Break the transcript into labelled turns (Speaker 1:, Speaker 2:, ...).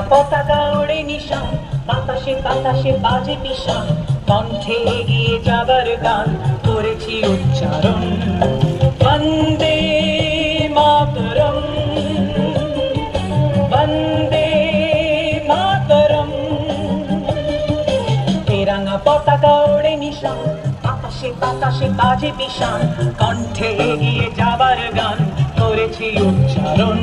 Speaker 1: পতাকা ওড়ে নিশান, বাতাসে বাতাসে বাজে পিশান, কণ্ঠে এগিয়ে যাবার গান করেছি উচ্চারণ। বন্দে মাতরম, বন্দে মাতরম। তেরাঙ্গা পতাকা ওড়ে নিশান, বাতাসে বাতাসে বাজে পিশান, কণ্ঠে এগিয়ে যাবার গান করেছি উচ্চারণ।